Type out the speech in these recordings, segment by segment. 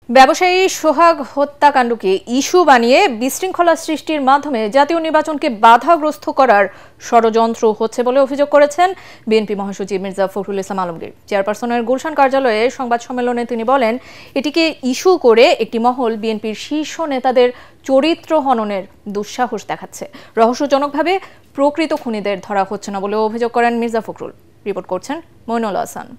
ব্যবসায়ী সোহাগ হত্যাকাণ্ডকে ইস্যু বানিয়ে বিশৃঙ্খলা সৃষ্টির মাধ্যমে জাতীয় নির্বাচনকে বাধাগ্রস্ত করার ষড়যন্ত্র হচ্ছে বলে অভিযোগ করেছেন বিএনপি মহাসচিব মির্জা ফখরুল ইসলাম আলমগীর। চেয়ারপারসনের গুলশান কার্যালয়ে সংবাদ সম্মেলনে তিনি বলেন, এটিকে ইস্যু করে একটি মহল বিএনপির শীর্ষ নেতাদের চরিত্র হননের দুঃসাহস দেখাচ্ছে। রহস্যজনকভাবে প্রকৃত খুনিদের ধরা হচ্ছে না বলে অভিযোগ করেন মির্জা ফখরুল। রিপোর্ট করছেন মইনুল হাসান।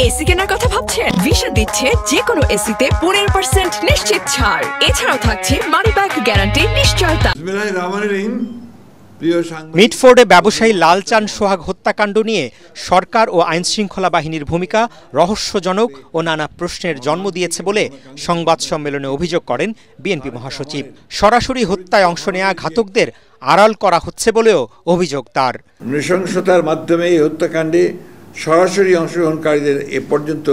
এসি কেনার কথা ভাবছেন? ভিশন দিচ্ছে যে কোনো এসিতে 15% নিশ্চিত ছাড়। এছাড়াও থাকছে মানি ব্যাক গ্যারান্টি নিশ্চয়তা। মিটফোর্ডে ব্যবসায়ী লালচাঁদ সোহাগ হত্যাকাণ্ড নিয়ে সরকার ও আইনশৃঙ্খলা বাহিনীর ভূমিকা রহস্যজনক ও নানা প্রশ্নের জন্ম দিয়েছে বলে সংবাদ সম্মেলনে অভিযোগ করেন বিএনপি মহাসচিব। সরাসরি হত্যায় অংশ নেওয়া ঘাতকদের আড়াল করা হচ্ছে বলেও অভিযোগ তার। নৃশংসতার মাধ্যমে এই হত্যাকাণ্ডে সরাসরি অংশগ্রহণকারীদের এ পর্যন্ত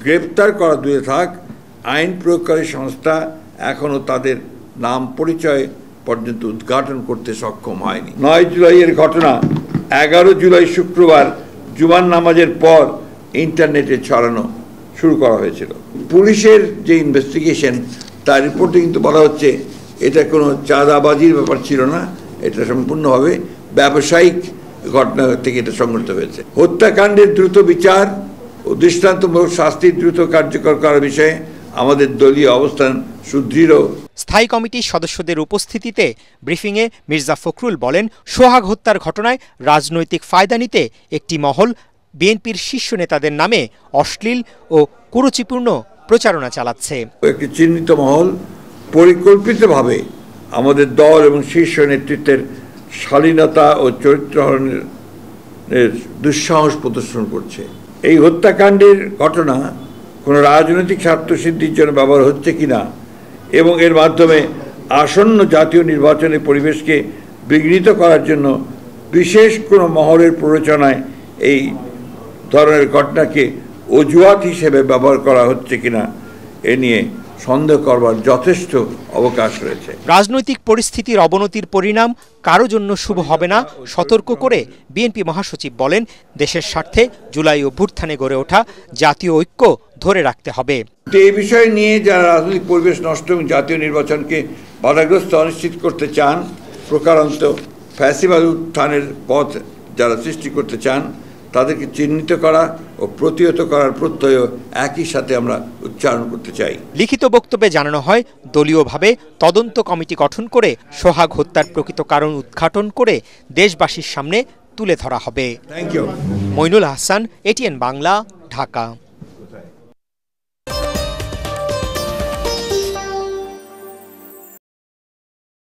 গ্রেপ্তার করা দূরে থাক, আইন প্রয়োগকারী সংস্থা এখনও তাদের নাম পরিচয় পর্যন্ত উদ্ঘাটন করতে সক্ষম হয়নি। 9 জুলাইয়ের ঘটনা 11 জুলাই শুক্রবার জুমার নামাজের পর ইন্টারনেটে ছড়ানো শুরু করা হয়েছিল। পুলিশের যে ইনভেস্টিগেশন তার রিপোর্টে কিন্তু বলা হচ্ছে এটা কোনো চাঁদাবাজির ব্যাপার ছিল না, এটা সম্পূর্ণভাবে ব্যবসায়িক ঘটনা থেকে এটা সংঘটিত হয়েছে। হত্যাকাণ্ডের দ্রুত বিচার ও দৃষ্টান্তমূলক শাস্তির দ্রুত কার্যকর করার বিষয়ে আমাদের দলীয় অবস্থান সুদৃঢ়। স্থায়ী কমিটির সদস্যদের উপস্থিতিতে ব্রিফিংয়ে মির্জা ফখরুল বলেন, সোহাগ হত্যার ঘটনায় রাজনৈতিক ফায়দা নিতে একটি মহল বিএনপির শীর্ষ নেতাদের নামে অশ্লীল ও কুরুচিপূর্ণ প্রচারণা চালাচ্ছে। একটি চিহ্নিত মহল পরিকল্পিতভাবে আমাদের দল এবং শীর্ষ নেতৃত্বের শালীনতা ও চরিত্রহরণের দুঃসাহস প্রদর্শন করছে। এই হত্যাকাণ্ডের ঘটনা কোনো রাজনৈতিক স্বার্থসিদ্ধির জন্য ব্যবহার হচ্ছে কিনা এবং এর মাধ্যমে আসন্ন জাতীয় নির্বাচনের পরিবেশকে বিঘ্নিত করার জন্য বিশেষ কোনো মহলের প্ররোচনায় এই ধরনের ঘটনাকে অজুহাত হিসেবে ব্যবহার করা হচ্ছে কিনা এ নিয়ে সন্দেহ করবার যথেষ্ট অবকাশ রয়েছে। রাজনৈতিক পরিস্থিতির অবনতির পরিণাম কারো জন্য শুভ হবে না সতর্ক করে বিএনপি মহাসচিব বলেন, দেশের স্বার্থে জুলাই অভ্যুত্থানে গড়ে ওঠা জাতীয় ঐক্য ধরে রাখতে হবে। এই বিষয় নিয়ে যারা রাজনৈতিক পরিবেশ নষ্ট এবং জাতীয় নির্বাচনকে বাধাগ্রস্ত অনিশ্চিত করতে চান, প্রকারান্ত ফ্যাসিবাদ উত্থানের পথ যারা সৃষ্টি করতে চান, তাদেরকে চিহ্নিত করা ও প্রতিহত করার প্রত্যয় একই সাথে আমরা উচ্চারণ করতে চাই। লিখিত বক্তব্যে জানানো হয়, দলীয়ভাবে তদন্ত কমিটি গঠন করে সোহাগ হত্যার প্রকৃত কারণ উদ্ঘাটন করে দেশবাসীর সামনে তুলে ধরা হবে। Thank you. Mainul Hasan, ATN Bangla, Dhaka.